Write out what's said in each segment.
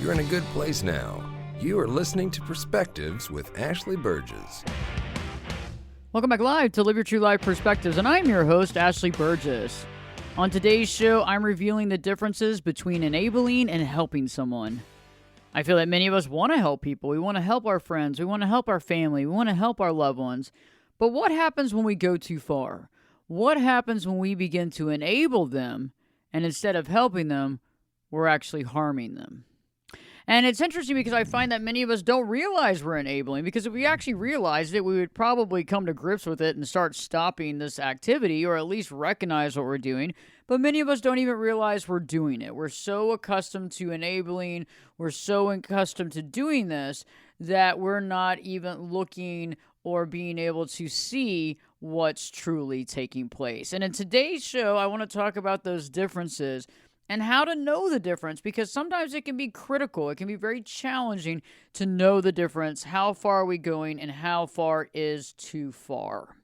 you're in a good place now. You are listening to Perspectives with Ashley Burgess. Welcome back live to Live Your True Life Perspectives, and I'm your host, Ashley Burgess. On today's show, I'm revealing the differences between enabling and helping someone. I feel that many of us want to help people. We want to help our friends. We want to help our family. We want to help our loved ones. But what happens when we go too far? What happens when we begin to enable them, and instead of helping them, we're actually harming them? And it's interesting because I find that many of us don't realize we're enabling, because if we actually realized it, we would probably come to grips with it and start stopping this activity, or at least recognize what we're doing. But many of us don't even realize we're doing it. We're so accustomed to enabling, we're so accustomed to doing this, that we're not even looking or being able to see what's truly taking place. And in today's show, I want to talk about those differences and how to know the difference, because sometimes it can be critical. It can be very challenging to know the difference. How far are we going, and how far is too far?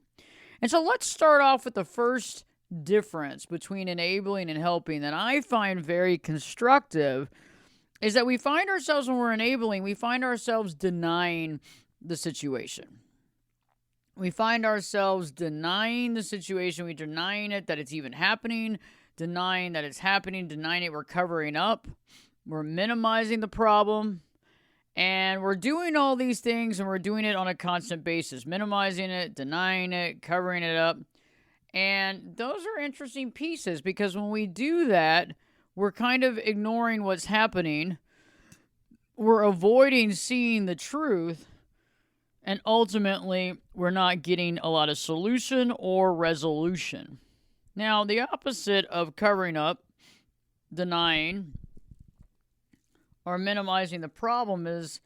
And so let's start off with the first difference between enabling and helping that I find very constructive, is that we find ourselves, when we're enabling, we find ourselves denying the situation. We find ourselves denying the situation. We're denying it, that it's even happening, denying that it's happening, denying it, we're covering up, we're minimizing the problem, and we're doing all these things, and we're doing it on a constant basis, minimizing it, denying it, covering it up. And those are interesting pieces, because when we do that, we're kind of ignoring what's happening, we're avoiding seeing the truth, and ultimately, we're not getting a lot of solution or resolution. Now, the opposite of covering up, denying, or minimizing the problem is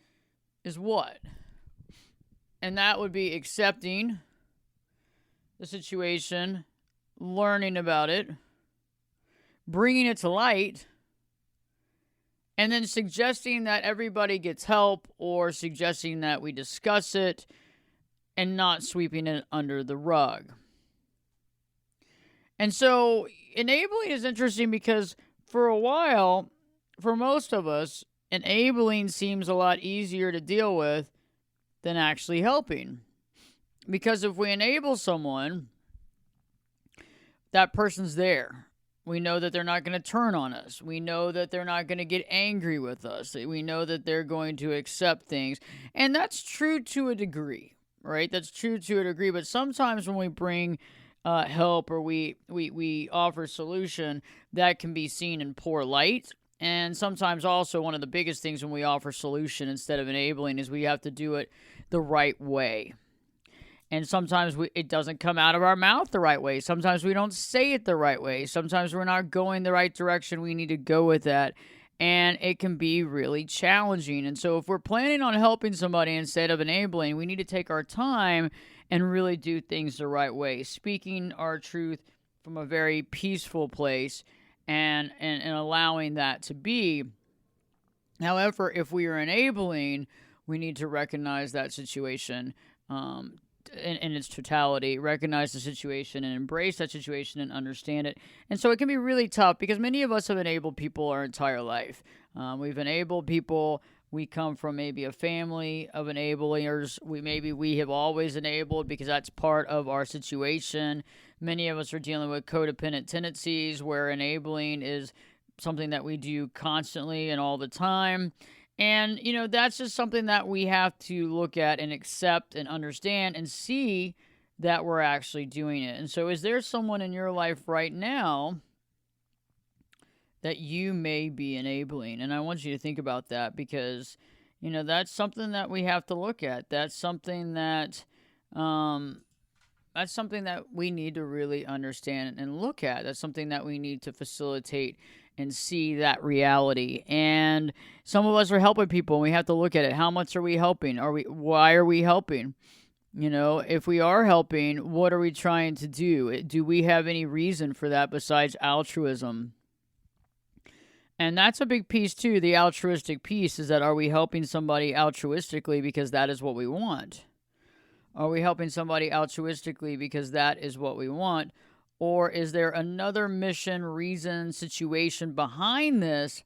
what? And that would be accepting the situation, learning about it, bringing it to light, and then suggesting that everybody gets help, or suggesting that we discuss it and not sweeping it under the rug. And so enabling is interesting because for a while, for most of us, enabling seems a lot easier to deal with than actually helping. Because if we enable someone, that person's there. We know that they're not going to turn on us. We know that they're not going to get angry with us. We know that they're going to accept things. And that's true to a degree, right? That's true to a degree. But sometimes when we bring help, or we offer solution, that can be seen in poor light. And sometimes also one of the biggest things when we offer solution instead of enabling is we have to do it the right way. And sometimes it doesn't come out of our mouth the right way. Sometimes we don't say it the right way. Sometimes we're not going the right direction. We need to go with that. And it can be really challenging. And so if we're planning on helping somebody instead of enabling, we need to take our time and really do things the right way, speaking our truth from a very peaceful place and allowing that to be. However, if we are enabling, we need to recognize that situation in its totality, recognize the situation and embrace that situation and understand it. And so it can be really tough, because many of us have enabled people our entire life. We've enabled people. We come from maybe a family of enablers. We have always enabled because that's part of our situation. Many of us are dealing with codependent tendencies where enabling is something that we do constantly and all the time. And, that's just something that we have to look at and accept and understand and see that we're actually doing it. And so is there someone in your life right now that you may be enabling? And I want you to think about that, because, that's something that we have to look at. That's something that we need to really understand and look at. That's something that we need to facilitate and see that reality. And some of us are helping people, and we have to look at it. How much are we helping? Why are we helping? If we are helping, what are we trying to do? Do we have any reason for that besides altruism? And that's a big piece too. The altruistic piece is that, are we helping somebody altruistically because that is what we want? Are we helping somebody altruistically because that is what we want? Or is there another mission, reason, situation behind this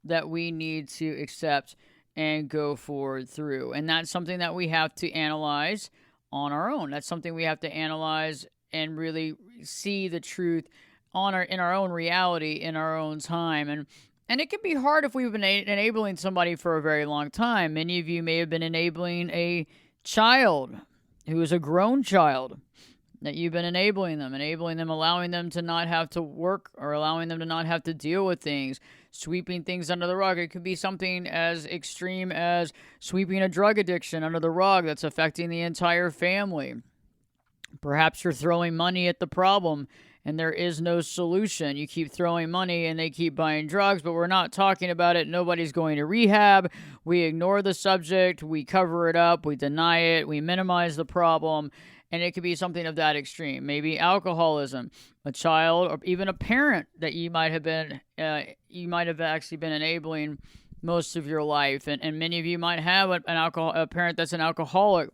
that we need to accept and go forward through. And that's something that we have to analyze on our own. That's something we have to analyze and really see the truth in our own reality, in our own time. And it can be hard if we've been enabling somebody for a very long time. Many of you may have been enabling a child who is a grown child, that you've been enabling them, allowing them to not have to work or allowing them to not have to deal with things, sweeping things under the rug. It could be something as extreme as sweeping a drug addiction under the rug that's affecting the entire family. Perhaps you're throwing money at the problem and there is no solution. You keep throwing money and they keep buying drugs, but we're not talking about it. Nobody's going to rehab. We ignore the subject. We cover it up. We deny it. We minimize the problem. And it could be something of that extreme. Maybe alcoholism, a child, or even a parent that you might have actually been enabling most of your life. And many of you might have a parent that's an alcoholic,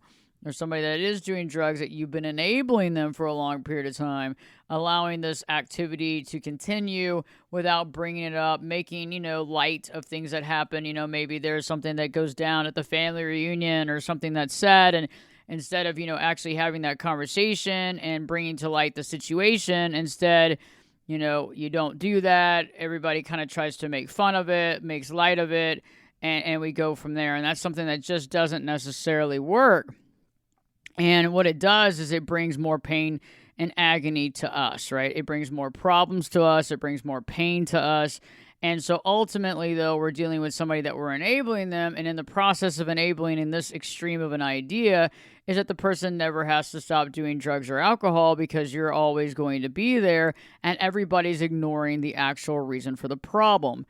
or somebody that is doing drugs, that you've been enabling them for a long period of time, allowing this activity to continue without bringing it up, making, light of things that happen. Maybe there's something that goes down at the family reunion or something that's said, and instead of, actually having that conversation and bringing to light the situation, instead, you don't do that. Everybody kind of tries to make fun of it, makes light of it, and we go from there. And that's something that just doesn't necessarily work. And what it does is it brings more pain and agony to us, right? It brings more problems to us. It brings more pain to us. And so ultimately, though, we're dealing with somebody that we're enabling them. And in the process of enabling in this extreme of an idea is that the person never has to stop doing drugs or alcohol because you're always going to be there and everybody's ignoring the actual reason for the problem.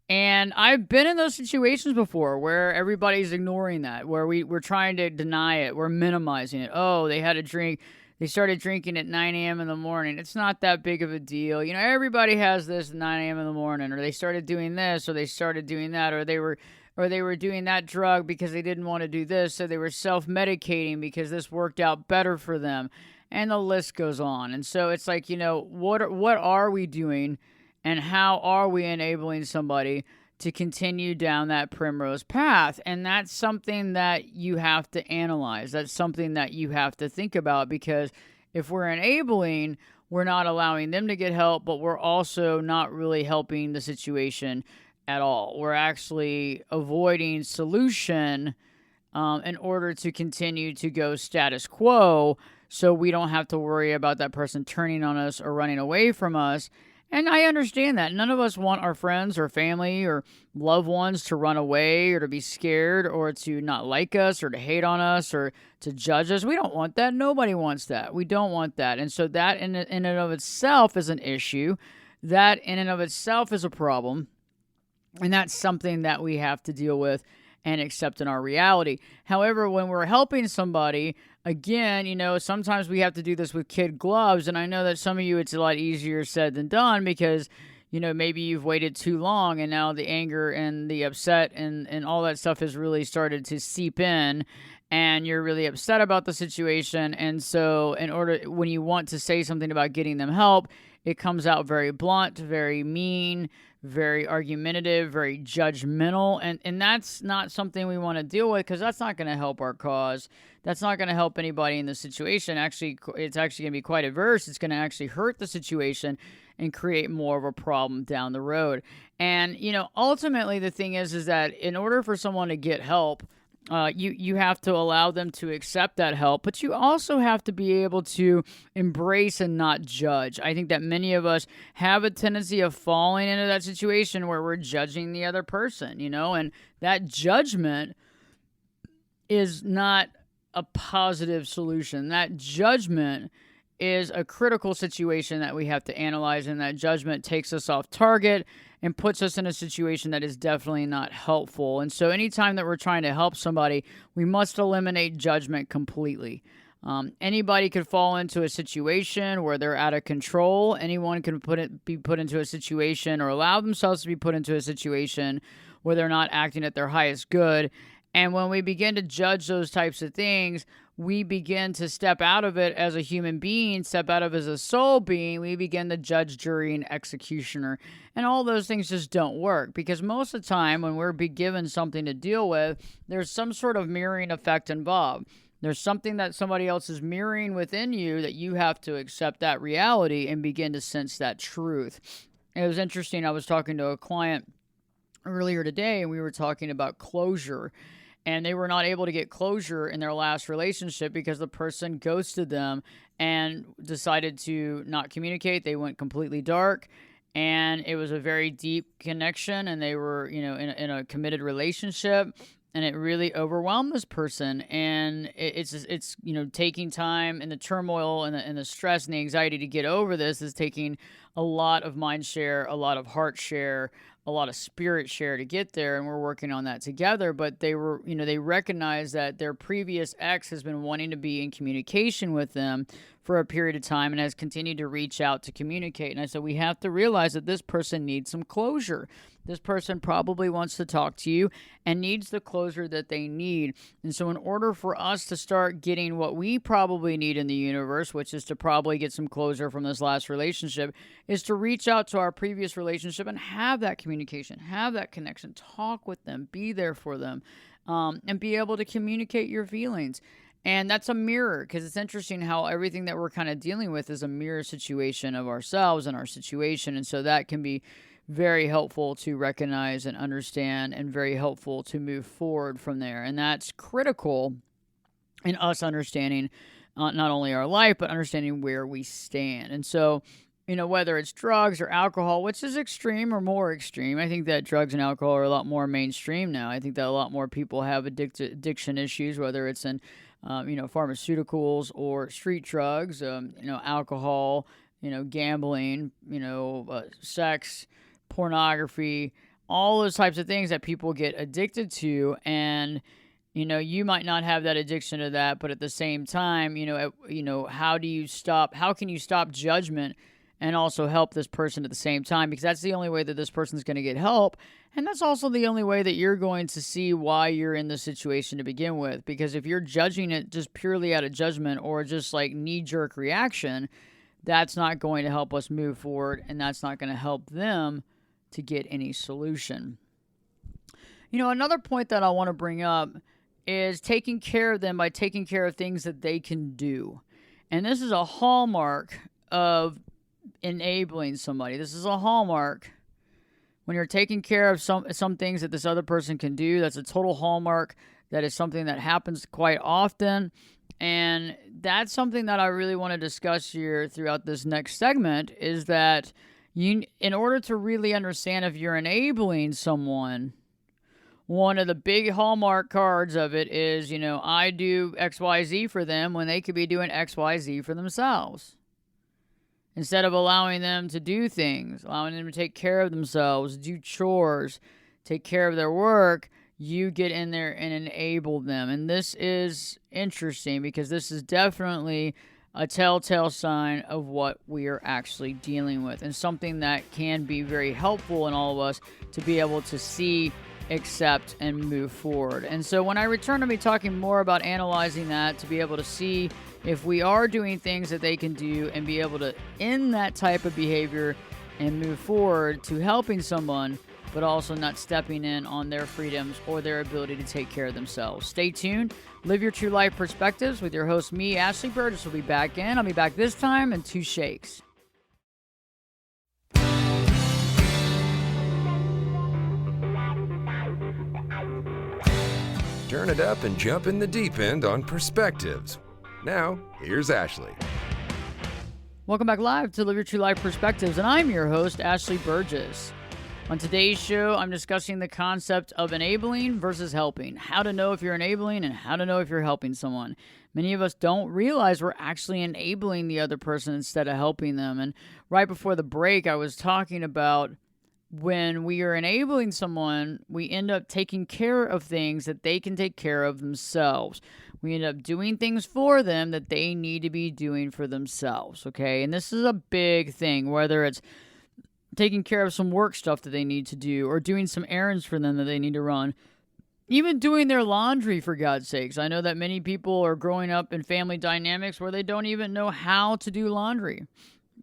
And I've been in those situations before where everybody's ignoring that, where we're trying to deny it. We're minimizing it. Oh, they had a drink. They started drinking at 9 a.m. in the morning. It's not that big of a deal. Everybody has this at 9 a.m. in the morning, or they started doing this, or they started doing that, or they were doing that drug because they didn't want to do this, so they were self-medicating because this worked out better for them. And the list goes on. And so it's like, what are we doing? And how are we enabling somebody to continue down that primrose path? And that's something that you have to analyze. That's something that you have to think about, because if we're enabling, we're not allowing them to get help, but we're also not really helping the situation at all. We're actually avoiding solution in order to continue to go status quo, so we don't have to worry about that person turning on us or running away from us. And I understand that. None of us want our friends or family or loved ones to run away or to be scared or to not like us or to hate on us or to judge us. We don't want that. Nobody wants that. We don't want that. And so that in and of itself is an issue. That in and of itself is a problem. And that's something that we have to deal with and accept in our reality. However, when we're helping somebody, again, sometimes we have to do this with kid gloves. And I know that some of you, it's a lot easier said than done because, maybe you've waited too long and now the anger and the upset and all that stuff has really started to seep in and you're really upset about the situation. And so when you want to say something about getting them help, it comes out very blunt, very mean, very argumentative, very judgmental. And that's not something we want to deal with, because that's not going to help our cause. That's not going to help anybody in the situation. Actually, it's actually going to be quite adverse. It's going to actually hurt the situation and create more of a problem down the road. And, ultimately the thing is that in order for someone to get help, you have to allow them to accept that help, but you also have to be able to embrace and not judge. I think that many of us have a tendency of falling into that situation where we're judging the other person, and that judgment is not a positive solution. That judgment is a critical situation that we have to analyze, and that judgment takes us off target and puts us in a situation that is definitely not helpful. And so anytime that we're trying to help somebody, we must eliminate judgment completely. Anybody could fall into a situation where they're out of control. Anyone can be put into a situation or allow themselves to be put into a situation where they're not acting at their highest good. And when we begin to judge those types of things, we begin to step out of it as a human being, step out of it as a soul being, we begin to judge, jury, and executioner. And all those things just don't work, because most of the time when we're given something to deal with, there's some sort of mirroring effect involved. There's something that somebody else is mirroring within you that you have to accept that reality and begin to sense that truth. It was interesting. I was talking to a client earlier today, and we were talking about closure. And they were not able to get closure in their last relationship because the person ghosted them and decided to not communicate. They went completely dark, and it was a very deep connection, and they were, in a committed relationship, and it really overwhelmed this person. And it's taking time, and the turmoil and the stress and the anxiety to get over this is taking a lot of mind share, a lot of heart share, a lot of spirit share to get there, and we're working on that together. But they were, they recognize that their previous ex has been wanting to be in communication with them for a period of time and has continued to reach out to communicate. And I said, we have to realize that this person needs some closure. This person probably wants to talk to you and needs the closure that they need. And so in order for us to start getting what we probably need in the universe, which is to probably get some closure from this last relationship, is to reach out to our previous relationship and have that communication, have that connection, talk with them, be there for them, and be able to communicate your feelings. And that's a mirror, because it's interesting how everything that we're kind of dealing with is a mirror situation of ourselves and our situation. And so that can be very helpful to recognize and understand, and very helpful to move forward from there. And that's critical in us understanding not only our life, but understanding where we stand. And so, whether it's drugs or alcohol, which is extreme or more extreme, I think that drugs and alcohol are a lot more mainstream now. I think that a lot more people have addiction issues, whether it's in pharmaceuticals or street drugs, alcohol, gambling, sex, pornography, all those types of things that people get addicted to. And, you might not have that addiction to that, but at the same time, how can you stop judgment and also help this person at the same time? Because that's the only way that this person's going to get help. And that's also the only way that you're going to see why you're in the situation to begin with. Because if you're judging it just purely out of judgment or just like knee-jerk reaction, that's not going to help us move forward, and that's not going to help them to get any solution. Another point that I want to bring up is taking care of them by taking care of things that they can do. And this is a hallmark of enabling somebody. This is a hallmark. When you're taking care of some things that this other person can do, that's a total hallmark. That is something that happens quite often. And that's something that I really want to discuss here throughout this next segment, is that in order to really understand if you're enabling someone, one of the big hallmark cards of it is, I do XYZ for them when they could be doing XYZ for themselves. Instead of allowing them to do things, allowing them to take care of themselves, do chores, take care of their work, you get in there and enable them. And this is interesting, because this is definitely a telltale sign of what we are actually dealing with, and something that can be very helpful in all of us to be able to see, accept, and move forward. And so when I return to be talking more about analyzing that, to be able to see if we are doing things that they can do and be able to end that type of behavior and move forward to helping someone, but also not stepping in on their freedoms or their ability to take care of themselves. Stay tuned. Live Your True Life Perspectives with your host, me, Ashley Burgess, will be back in. I'll be back this time in 2 shakes. Turn it up and jump in the deep end on Perspectives. Now, here's Ashley. Welcome back live to Live Your True Life Perspectives, and I'm your host, Ashley Burgess. On today's show, I'm discussing the concept of enabling versus helping. How to know if you're enabling and how to know if you're helping someone. Many of us don't realize we're actually enabling the other person instead of helping them. And right before the break, I was talking about when we are enabling someone, we end up taking care of things that they can take care of themselves. We end up doing things for them that they need to be doing for themselves, okay? And this is a big thing, whether it's taking care of some work stuff that they need to do or doing some errands for them that they need to run. Even doing their laundry, for God's sakes. I know that many people are growing up in family dynamics where they don't even know how to do laundry.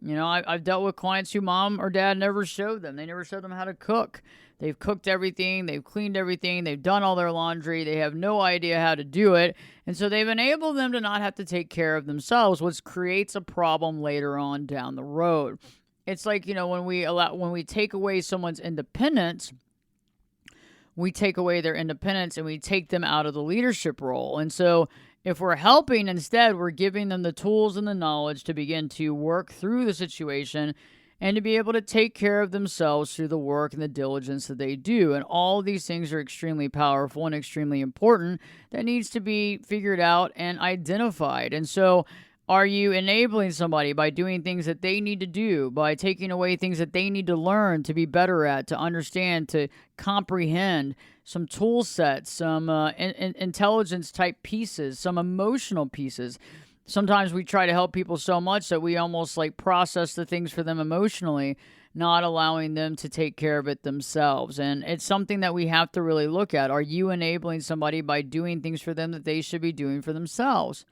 I've dealt with clients who mom or dad never showed them. They never showed them how to cook. They've cooked everything. They've cleaned everything. They've done all their laundry. They have no idea how to do it. And so they've enabled them to not have to take care of themselves, which creates a problem later on down the road. It's like, when we take away someone's independence, we take away their independence and we take them out of the leadership role. And so if we're helping instead, we're giving them the tools and the knowledge to begin to work through the situation and to be able to take care of themselves through the work and the diligence that they do. And all these things are extremely powerful and extremely important that needs to be figured out and identified. And so are you enabling somebody by doing things that they need to do, by taking away things that they need to learn to be better at, to understand, to comprehend, some tool sets, some intelligence type pieces, some emotional pieces? Sometimes we try to help people so much that we almost like process the things for them emotionally, not allowing them to take care of it themselves. And it's something that we have to really look at. Are you enabling somebody by doing things for them that they should be doing for themselves?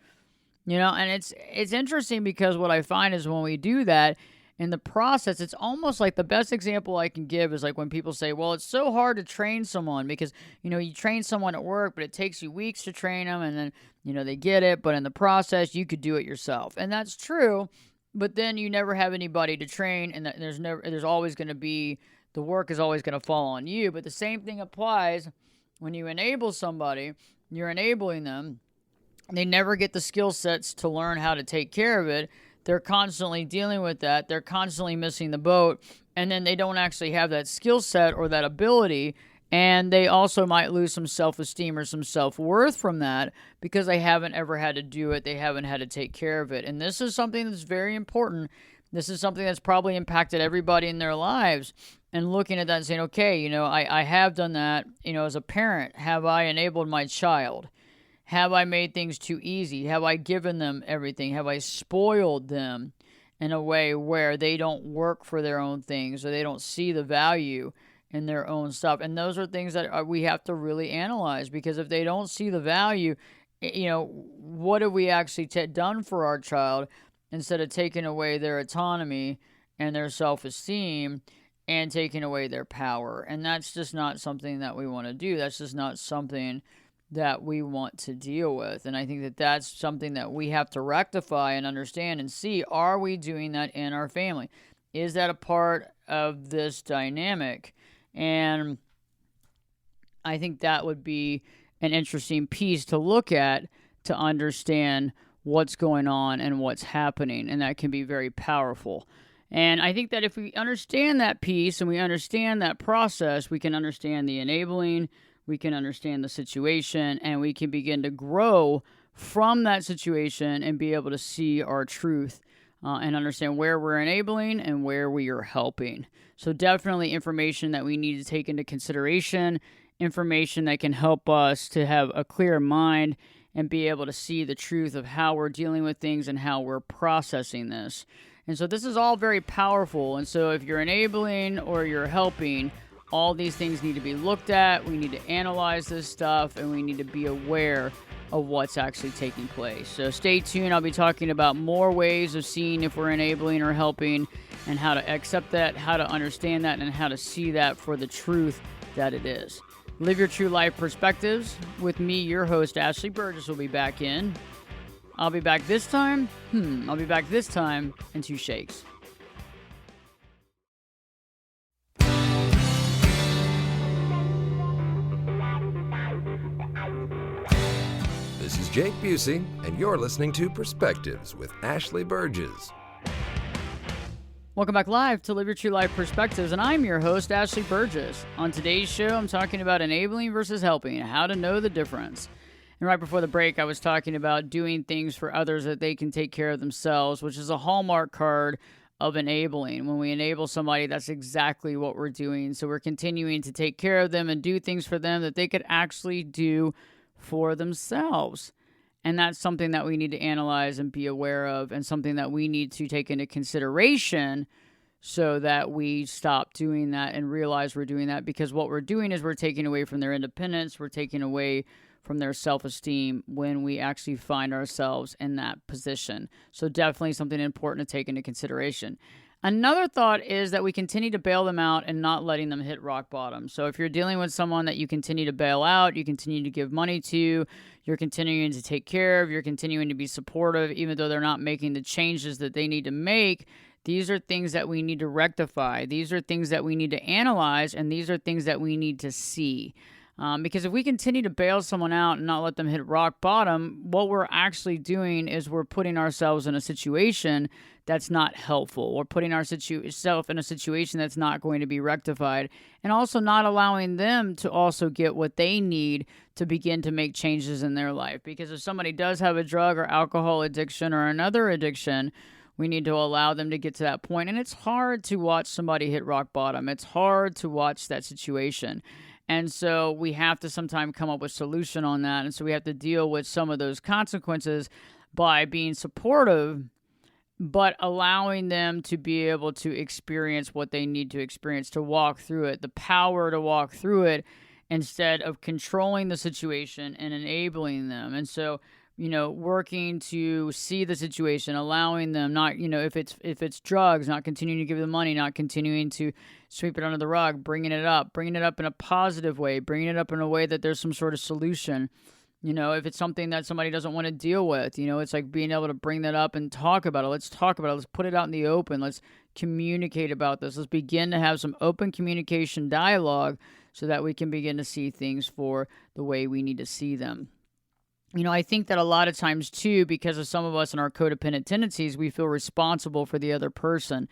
And it's interesting because what I find is when we do that in the process, it's almost like the best example I can give is like when people say, well, it's so hard to train someone because, you train someone at work, but it takes you weeks to train them and then, they get it. But in the process, you could do it yourself. And that's true. But then you never have anybody to train and there's always going to be, the work is always going to fall on you. But the same thing applies when you enable somebody, you're enabling them. They never get the skill sets to learn how to take care of it. They're constantly dealing with that. They're constantly missing the boat. And then they don't actually have that skill set or that ability. And they also might lose some self-esteem or some self-worth from that because they haven't ever had to do it. They haven't had to take care of it. And this is something that's very important. This is something that's probably impacted everybody in their lives. And looking at that and saying, okay, I have done that. As a parent, have I enabled my child? Have I made things too easy? Have I given them everything? Have I spoiled them in a way where they don't work for their own things or they don't see the value in their own stuff? And those are things that we have to really analyze, because if they don't see the value, what have we actually done for our child instead of taking away their autonomy and their self-esteem and taking away their power? And that's just not something that we want to do. That's just not something that we want to deal with. And I think that that's something that we have to rectify and understand and see, are we doing that in our family? Is that a part of this dynamic? And I think that would be an interesting piece to look at to understand what's going on and what's happening. And that can be very powerful. And I think that if we understand that piece and we understand that process, we can understand the enabling, we can understand the situation, and we can begin to grow from that situation and be able to see our truth and understand where we're enabling and where we are helping. So definitely information that we need to take into consideration, information that can help us to have a clear mind and be able to see the truth of how we're dealing with things and how we're processing this. And so this is all very powerful. And so if you're enabling or you're helping, all these things need to be looked at. We need to analyze this stuff, and we need to be aware of what's actually taking place. So stay tuned. I'll be talking about more ways of seeing if we're enabling or helping, and how to accept that, how to understand that, and how to see that for the truth that it is. Live your true life perspectives with me, your host, Ashley Burgess, will be back in. I'll be back this time. I'll be back this time in 2 shakes. This is Jake Busey, and you're listening to Perspectives with Ashley Burgess. Welcome back live to Live Your True Life Perspectives, and I'm your host, Ashley Burgess. On today's show, I'm talking about enabling versus helping, how to know the difference. And right before the break, I was talking about doing things for others that they can take care of themselves, which is a hallmark card of enabling. When we enable somebody, that's exactly what we're doing. So we're continuing to take care of them and do things for them that they could actually do for themselves. And that's something that we need to analyze and be aware of, and something that we need to take into consideration so that we stop doing that and realize we're doing that, because what we're doing is we're taking away from their independence, we're taking away from their self-esteem when we actually find ourselves in that position. So definitely something important to take into consideration. Another thought is that we continue to bail them out and not letting them hit rock bottom. So if you're dealing with someone that you continue to bail out, you continue to give money to, you're continuing to take care of, you're continuing to be supportive, even though they're not making the changes that they need to make, these are things that we need to rectify. These are things that we need to analyze, and these are things that we need to see. Because if we continue to bail someone out and not let them hit rock bottom, what we're actually doing is we're putting ourselves in a situation that's not helpful. We're putting ourselves in a situation that's not going to be rectified, and also not allowing them to also get what they need to begin to make changes in their life. Because if somebody does have a drug or alcohol addiction or another addiction, we need to allow them to get to that point. And it's hard to watch somebody hit rock bottom. It's hard to watch that situation. And so we have to sometimes come up with a solution on that. And so we have to deal with some of those consequences by being supportive, but allowing them to be able to experience what they need to experience, to walk through it, the power to walk through it, instead of controlling the situation and enabling them. And so, working to see the situation, allowing them not, if it's drugs, not continuing to give them money, not continuing to sweep it under the rug, bringing it up in a positive way, bringing it up in a way that there's some sort of solution. If it's something that somebody doesn't want to deal with, it's like being able to bring that up and talk about it. Let's talk about it. Let's put it out in the open. Let's communicate about this. Let's begin to have some open communication dialogue so that we can begin to see things for the way we need to see them. I think that a lot of times, too, because of some of us and our codependent tendencies, we feel responsible for the other person.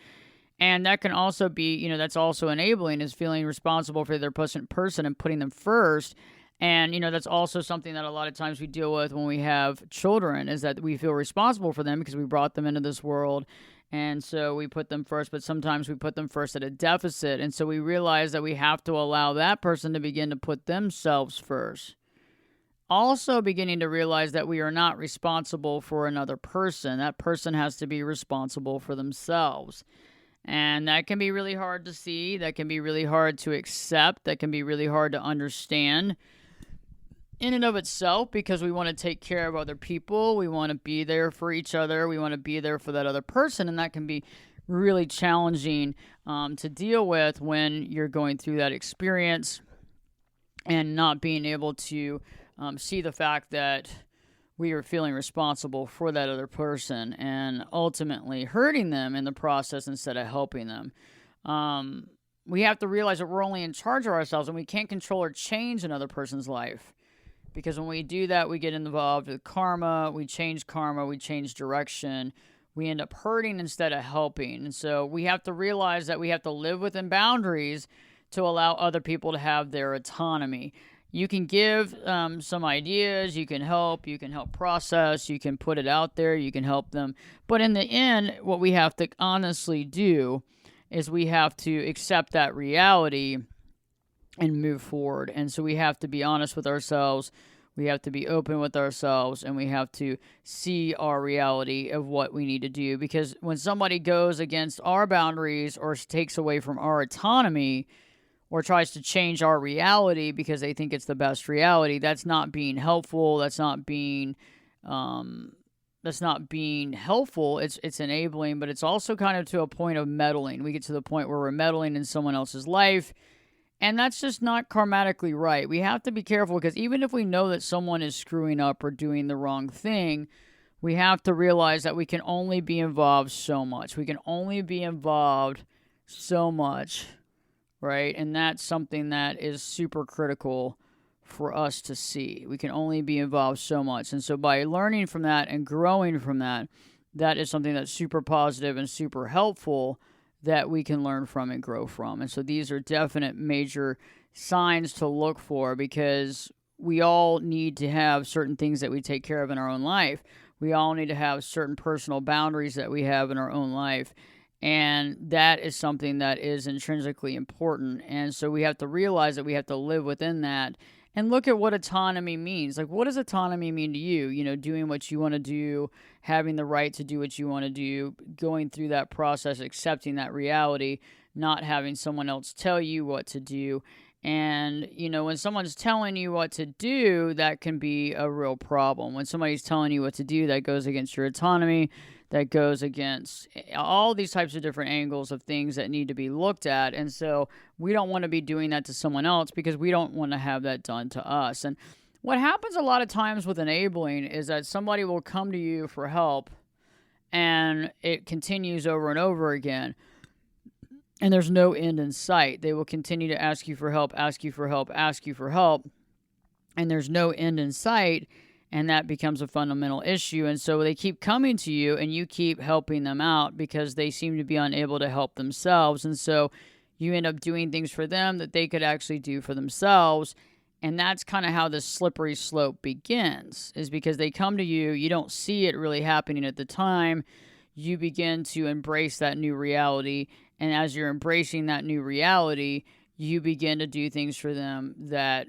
And that can also be, that's also enabling, is feeling responsible for the other person and putting them first. And, that's also something that a lot of times we deal with when we have children, is that we feel responsible for them because we brought them into this world. And so we put them first, but sometimes we put them first at a deficit. And so we realize that we have to allow that person to begin to put themselves first. Also beginning to realize that we are not responsible for another person. That person has to be responsible for themselves. And that can be really hard to see. That can be really hard to accept. That can be really hard to understand in and of itself, because we want to take care of other people. We want to be there for each other. We want to be there for that other person. And that can be really challenging to deal with when you're going through that experience and not being able to see the fact that we are feeling responsible for that other person and ultimately hurting them in the process instead of helping them. We have to realize that we're only in charge of ourselves, and we can't control or change another person's life. Because when we do that, we get involved with karma, we change direction, we end up hurting instead of helping. And so we have to realize that we have to live within boundaries to allow other people to have their autonomy. You can give some ideas, you can help process, you can put it out there, you can help them. But in the end, what we have to honestly do is we have to accept that reality and move forward. And so we have to be honest with ourselves, we have to be open with ourselves, and we have to see our reality of what we need to do. Because when somebody goes against our boundaries or takes away from our autonomy, or tries to change our reality because they think it's the best reality, that's not being helpful. That's not being helpful. It's enabling, but it's also kind of to a point of meddling. We get to the point where we're meddling in someone else's life, and that's just not karmatically right. We have to be careful, because even if we know that someone is screwing up or doing the wrong thing, we have to realize that we can only be involved so much. We can only be involved so much. Right? And that's something that is super critical for us to see. We can only be involved so much. And so by learning from that and growing from that, that is something that's super positive and super helpful that we can learn from and grow from. And so these are definite major signs to look for, because we all need to have certain things that we take care of in our own life. We all need to have certain personal boundaries that we have in our own life. And that is something that is intrinsically important. And so we have to realize that we have to live within that and look at what autonomy means. Like, what does autonomy mean to you? You know, doing what you want to do, having the right to do what you want to do, going through that process, accepting that reality, not having someone else tell you what to do. And, you know, when someone's telling you what to do, that can be a real problem. When somebody's telling you what to do, that goes against your autonomy, that goes against all these types of different angles of things that need to be looked at. And so we don't want to be doing that to someone else because we don't want to have that done to us. And what happens a lot of times with enabling is that somebody will come to you for help and it continues over and over again. And there's no end in sight. They will continue to ask you for help, ask you for help, ask you for help. And there's no end in sight. And that becomes a fundamental issue. And so they keep coming to you and you keep helping them out because they seem to be unable to help themselves. And so you end up doing things for them that they could actually do for themselves. And that's kind of how the slippery slope begins, is because they come to you, you don't see it really happening at the time. You begin to embrace that new reality. And as you're embracing that new reality, you begin to do things for them that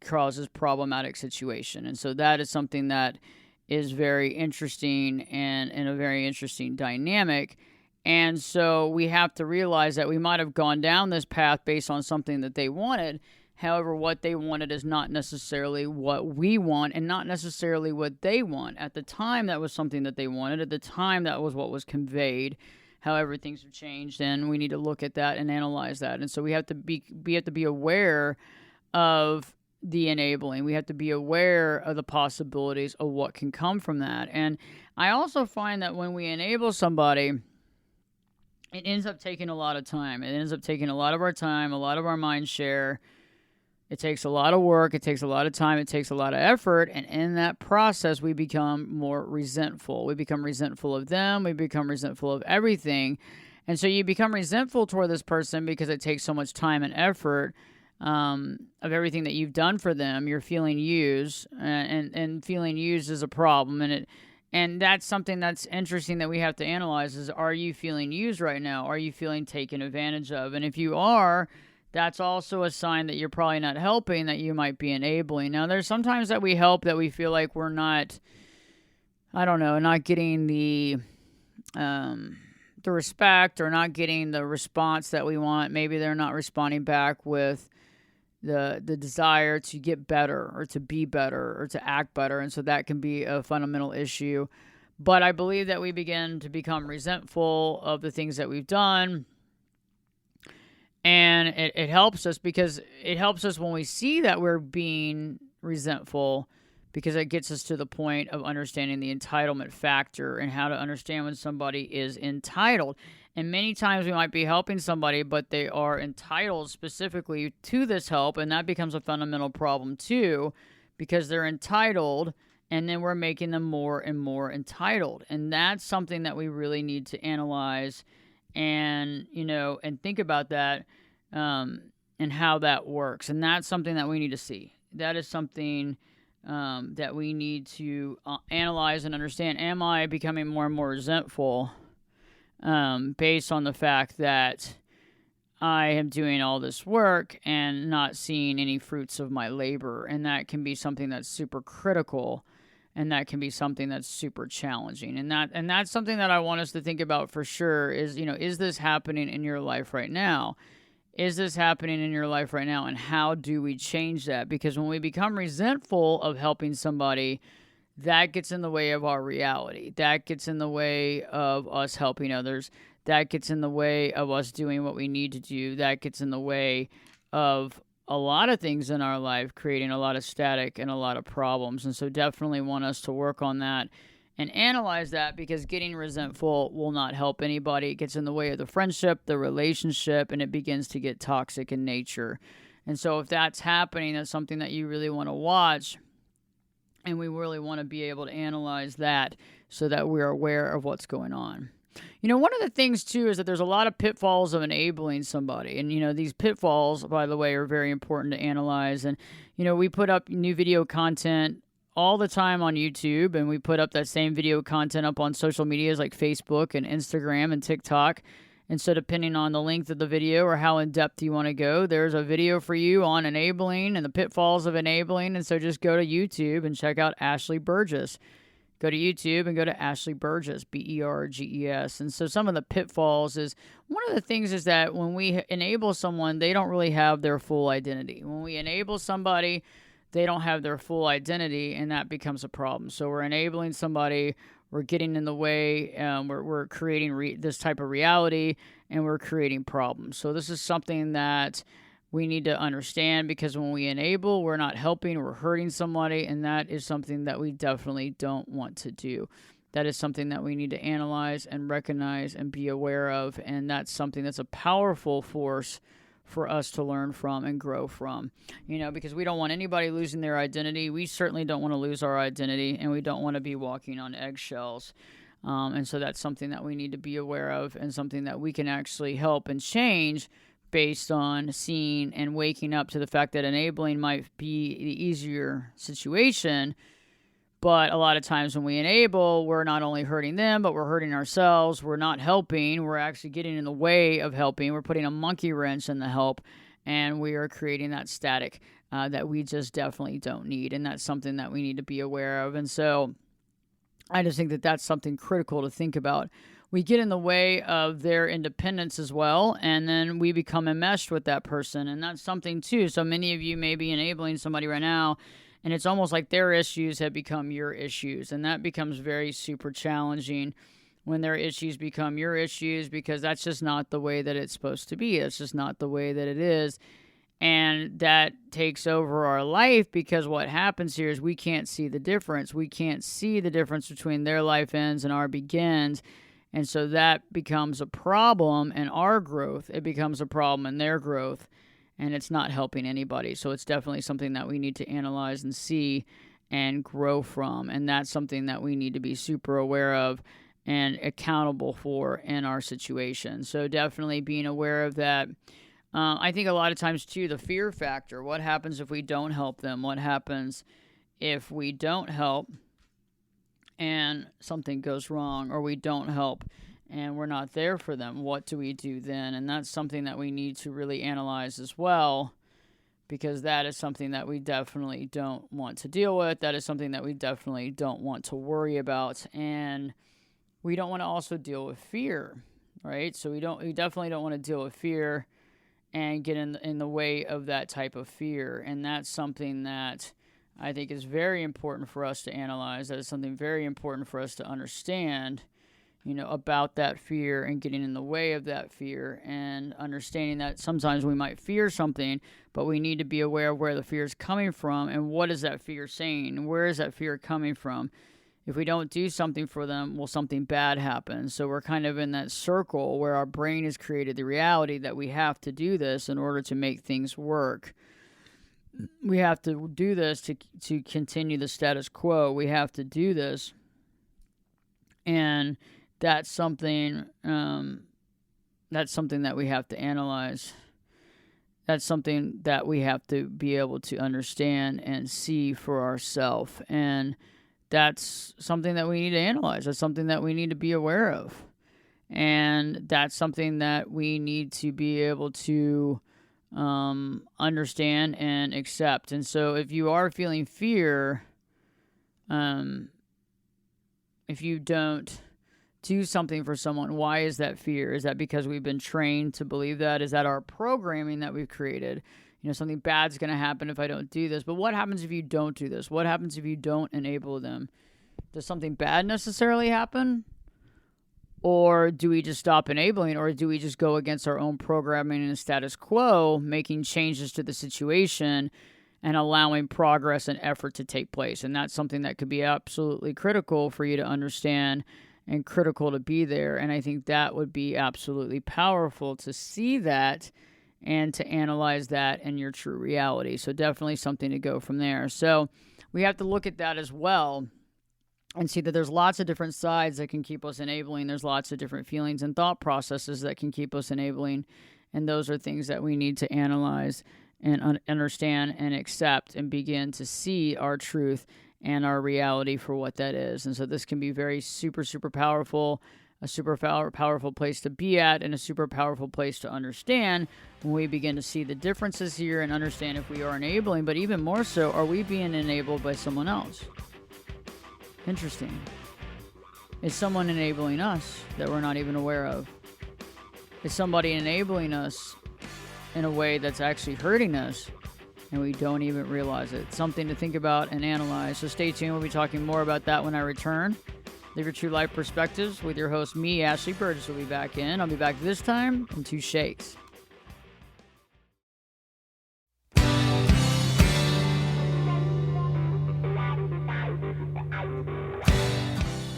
causes problematic situation. And so that is something that is very interesting and a very interesting dynamic. And so we have to realize that we might have gone down this path based on something that they wanted. However, what they wanted is not necessarily what we want and not necessarily what they want. At the time, that was something that they wanted. At the time, that was what was conveyed. However, things have changed, and we need to look at that and analyze that. And so we have to be aware of the enabling. We have to be aware of the possibilities of what can come from that. And I also find that when we enable somebody, it ends up taking a lot of time. It ends up taking a lot of our time, a lot of our mind share. It takes a lot of work. It takes a lot of time. It takes a lot of effort. And in that process, we become more resentful. We become resentful of them. We become resentful of everything. And so you become resentful toward this person because it takes so much time and effort of everything that you've done for them. You're feeling used, and feeling used is a problem. And that's something that's interesting that we have to analyze is, are you feeling used right now? Are you feeling taken advantage of? And if you are, that's also a sign that you're probably not helping, that you might be enabling. Now, there's sometimes that we help that we feel like we're not, not getting the respect or not getting the response that we want. Maybe they're not responding back with the desire to get better or to be better or to act better. And so that can be a fundamental issue. But I believe that we begin to become resentful of the things that we've done. And it helps us because it helps us when we see that we're being resentful, because it gets us to the point of understanding the entitlement factor and how to understand when somebody is entitled. And many times we might be helping somebody, but they are entitled specifically to this help. And that becomes a fundamental problem too, because they're entitled and then we're making them more and more entitled. And that's something that we really need to analyze and think about that, and how that works. And that's something that we need to see. That is something that we need to analyze and understand. Am I becoming more and more resentful based on the fact that I am doing all this work and not seeing any fruits of my labor? And that can be something that's super critical. And that can be something that's super challenging. And that's something that I want us to think about for sure is, is this happening in your life right now? Is this happening in your life right now? And how do we change that? Because when we become resentful of helping somebody, that gets in the way of our reality. That gets in the way of us helping others. That gets in the way of us doing what we need to do. That gets in the way of a lot of things in our life, creating a lot of static and a lot of problems. And so definitely want us to work on that and analyze that, because getting resentful will not help anybody. It gets in the way of the friendship, the relationship, and it begins to get toxic in nature. And so if that's happening, that's something that you really want to watch. And we really want to be able to analyze that so that we're aware of what's going on. One of the things, too, is that there's a lot of pitfalls of enabling somebody. And, these pitfalls, by the way, are very important to analyze. And, we put up new video content all the time on YouTube, and we put up that same video content up on social medias like Facebook and Instagram and TikTok. And so depending on the length of the video or how in depth you want to go, there's a video for you on enabling and the pitfalls of enabling. And so just go to YouTube and check out Ashley Burgess. Go to YouTube and go to Ashley Burgess, Berges. And so some of the pitfalls is, one of the things is that when we enable someone, they don't really have their full identity. When we enable somebody, they don't have their full identity, and that becomes a problem. So we're enabling somebody, we're getting in the way, we're creating this type of reality, and we're creating problems. So this is something that we need to understand, because when we enable, we're not helping, we're hurting somebody, and that is something that we definitely don't want to do. That is something that we need to analyze and recognize and be aware of, and that's something that's a powerful force for us to learn from and grow from, because we don't want anybody losing their identity. We certainly don't want to lose our identity, and we don't want to be walking on eggshells. And so that's something that we need to be aware of, and something that we can actually help and change based on seeing and waking up to the fact that enabling might be the easier situation. But a lot of times when we enable, we're not only hurting them, but we're hurting ourselves. We're not helping. We're actually getting in the way of helping. We're putting a monkey wrench in the help, and we are creating that static that we just definitely don't need. And that's something that we need to be aware of. And so I just think that that's something critical to think about. We get in the way of their independence as well, and then we become enmeshed with that person. And that's something too. So many of you may be enabling somebody right now, and it's almost like their issues have become your issues. And that becomes very super challenging when their issues become your issues, because that's just not the way that it's supposed to be. That's just not the way that it is. And that takes over our life, because what happens here is we can't see the difference. We can't see the difference between their life ends and our begins. And so that becomes a problem in our growth. It becomes a problem in their growth. And it's not helping anybody. So it's definitely something that we need to analyze and see and grow from. And that's something that we need to be super aware of and accountable for in our situation. So definitely being aware of that. I think a lot of times too, the fear factor. What happens if we don't help them? What happens if we don't help and something goes wrong, or we don't help and we're not there for them? What do we do then? And that's something that we need to really analyze as well, because that is something that we definitely don't want to deal with. That is something that we definitely don't want to worry about. And we don't want to also deal with fear, right? So we definitely don't want to deal with fear and get in the way of that type of fear. And that's something that I think is very important for us to analyze. That is something very important for us to understand, about that fear, and getting in the way of that fear, and understanding that sometimes we might fear something, but we need to be aware of where the fear is coming from, and what is that fear saying? Where is that fear coming from? If we don't do something for them, will something bad happen? So we're kind of in that circle where our brain has created the reality that we have to do this in order to make things work. We have to do this to continue the status quo. We have to do this. And that's something that we have to analyze. That's something that we have to be able to understand and see for ourselves. And that's something that we need to analyze. That's something that we need to be aware of. And that's something that we need to be able to understand and accept. And so if you are feeling fear, if you don't do something for someone, why is that fear? Is that because we've been trained to believe that? Is that our programming that we've created? Something bad's going to happen if I don't do this. But what happens if you don't do this? What happens if you don't enable them? Does something bad necessarily happen? Or do we just stop enabling? Or do we just go against our own programming and the status quo, making changes to the situation and allowing progress and effort to take place? And that's something that could be absolutely critical for you to understand and critical to be there. And I think that would be absolutely powerful to see that and to analyze that in your true reality. So definitely something to go from there. So we have to look at that as well and see that there's lots of different sides that can keep us enabling. There's lots of different feelings and thought processes that can keep us enabling. And those are things that we need to analyze and understand and accept and begin to see our truth and our reality for what that is. And so this can be very super, super powerful, a super powerful place to be at and a super powerful place to understand when we begin to see the differences here and understand if we are enabling, but even more so, are we being enabled by someone else? Interesting. Is someone enabling us that we're not even aware of? Is somebody enabling us in a way that's actually hurting us and we don't even realize it? Something to think about and analyze. So stay tuned. We'll be talking more about that when I return. Live Your True Life Perspectives with your host, me, Ashley Burgess, will be back in. I'll be back this time in 2 shakes.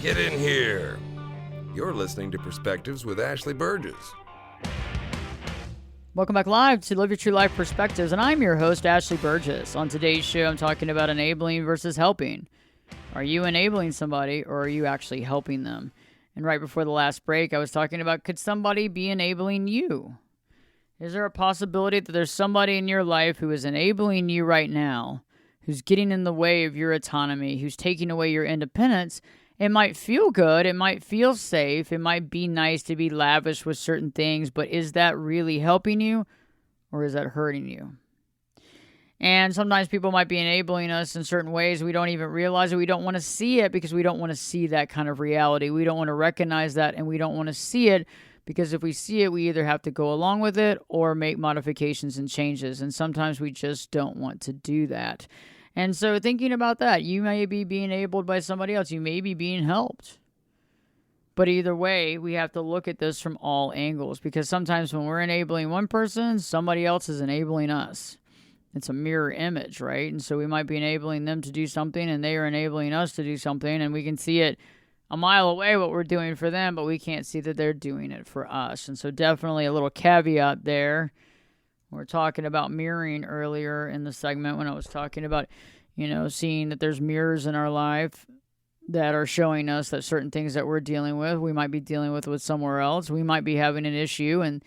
Get in here. You're listening to Perspectives with Ashley Burgess. Welcome back live to Live Your True Life Perspectives, and I'm your host, Ashley Burgess. On today's show, I'm talking about enabling versus helping. Are you enabling somebody, or are you actually helping them? And right before the last break, I was talking about, could somebody be enabling you? Is there a possibility that there's somebody in your life who is enabling you right now, who's getting in the way of your autonomy, who's taking away your independence? It might feel good, it might feel safe, it might be nice to be lavish with certain things, but is that really helping you, or is that hurting you? And sometimes people might be enabling us in certain ways. We don't even realize it. We don't want to see it because we don't want to see that kind of reality. We don't want to recognize that, and we don't want to see it because if we see it, we either have to go along with it or make modifications and changes. And sometimes we just don't want to do that. And so thinking about that, you may be being enabled by somebody else. You may be being helped. But either way, we have to look at this from all angles because sometimes when we're enabling one person, somebody else is enabling us. It's a mirror image, right? And so we might be enabling them to do something and they are enabling us to do something, and we can see it a mile away what we're doing for them, but we can't see that they're doing it for us. And so definitely a little caveat there. We're talking about mirroring earlier in the segment when I was talking about, seeing that there's mirrors in our life that are showing us that certain things that we're dealing with, we might be dealing with somewhere else. We might be having an issue, and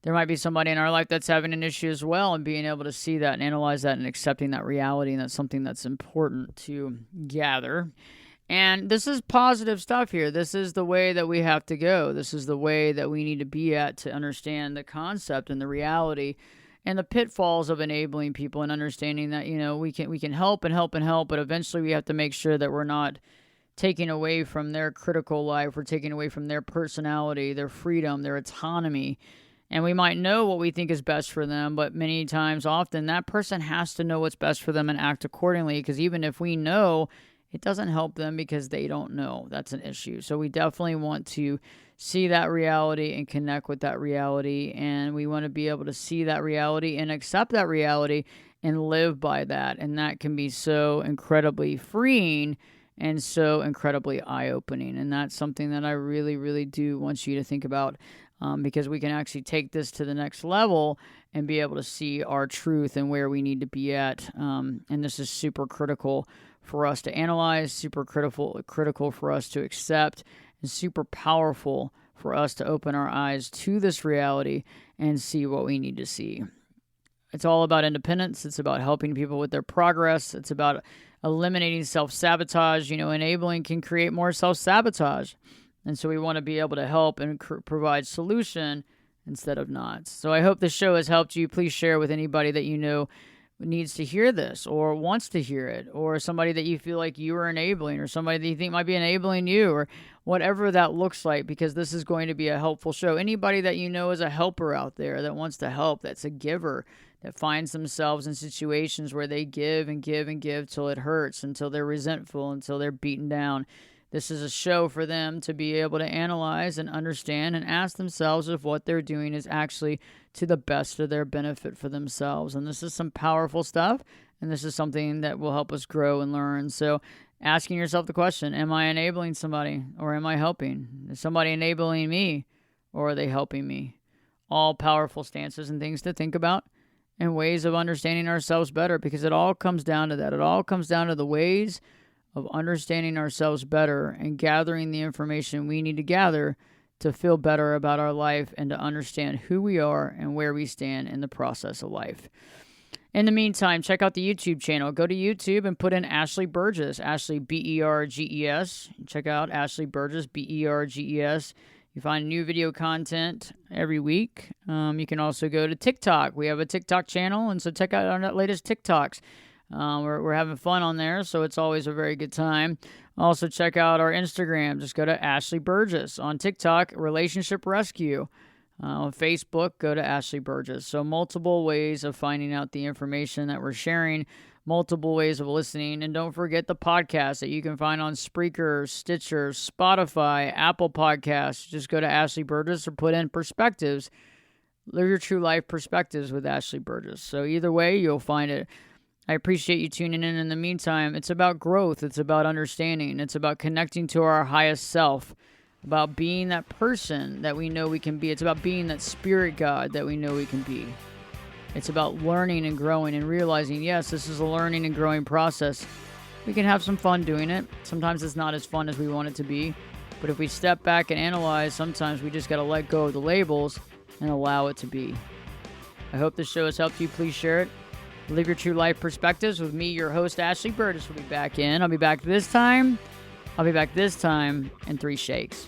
there might be somebody in our life that's having an issue as well, and being able to see that and analyze that and accepting that reality, and that's something that's important to gather. And this is positive stuff here. This is the way that we have to go. This is the way that we need to be at to understand the concept and the reality and the pitfalls of enabling people and understanding that, we can help and help and help, but eventually we have to make sure that we're not taking away from their critical life. We're taking away from their personality, their freedom, their autonomy. And we might know what we think is best for them, but many times, often, that person has to know what's best for them and act accordingly, because even if we know, it doesn't help them because they don't know. That's an issue. So we definitely want to see that reality and connect with that reality, and we want to be able to see that reality and accept that reality and live by that. And that can be so incredibly freeing and so incredibly eye-opening. And that's something that I really, really do want you to think about. Because we can actually take this to the next level and be able to see our truth and where we need to be at. And this is super critical for us to analyze, super critical for us to accept, and super powerful for us to open our eyes to this reality and see what we need to see. It's all about independence. It's about helping people with their progress. It's about eliminating self-sabotage. Enabling can create more self-sabotage. And so we want to be able to help and provide solution instead of not. So I hope this show has helped you. Please share with anybody that you know needs to hear this or wants to hear it, or somebody that you feel like you are enabling, or somebody that you think might be enabling you, or whatever that looks like, because this is going to be a helpful show. Anybody that you know is a helper out there that wants to help, that's a giver, that finds themselves in situations where they give and give and give till it hurts, until they're resentful, until they're beaten down. This is a show for them to be able to analyze and understand and ask themselves if what they're doing is actually to the best of their benefit for themselves. And this is some powerful stuff, and this is something that will help us grow and learn. So asking yourself the question, am I enabling somebody, or am I helping? Is somebody enabling me, or are they helping me? All powerful stances and things to think about, and ways of understanding ourselves better, because it all comes down to that. It all comes down to the ways of understanding ourselves better and gathering the information we need to gather to feel better about our life and to understand who we are and where we stand in the process of life. In the meantime, check out the YouTube channel. Go to YouTube and put in Ashley Burgess, Ashley Berges. Check out Ashley Burgess, Berges. You find new video content every week. You can also go to TikTok. We have a TikTok channel, and so check out our latest TikToks. We're having fun on there, so it's always a very good time. Also, check out our Instagram. Just go to Ashley Burgess. On TikTok, Relationship Rescue. On Facebook, go to Ashley Burgess. So multiple ways of finding out the information that we're sharing, multiple ways of listening. And don't forget the podcast that you can find on Spreaker, Stitcher, Spotify, Apple Podcasts. Just go to Ashley Burgess or put in Perspectives. Live your true life perspectives with Ashley Burgess. So either way, you'll find it. I appreciate you tuning in. In the meantime, it's about growth. It's about understanding. It's about connecting to our highest self. About being that person that we know we can be. It's about being that spirit God that we know we can be. It's about learning and growing and realizing, yes, this is a learning and growing process. We can have some fun doing it. Sometimes it's not as fun as we want it to be. But if we step back and analyze, sometimes we just got to let go of the labels and allow it to be. I hope this show has helped you. Please share it. Live your true life perspectives with me, your host, Ashley Burgess, will be back in. I'll be back this time in 3 shakes.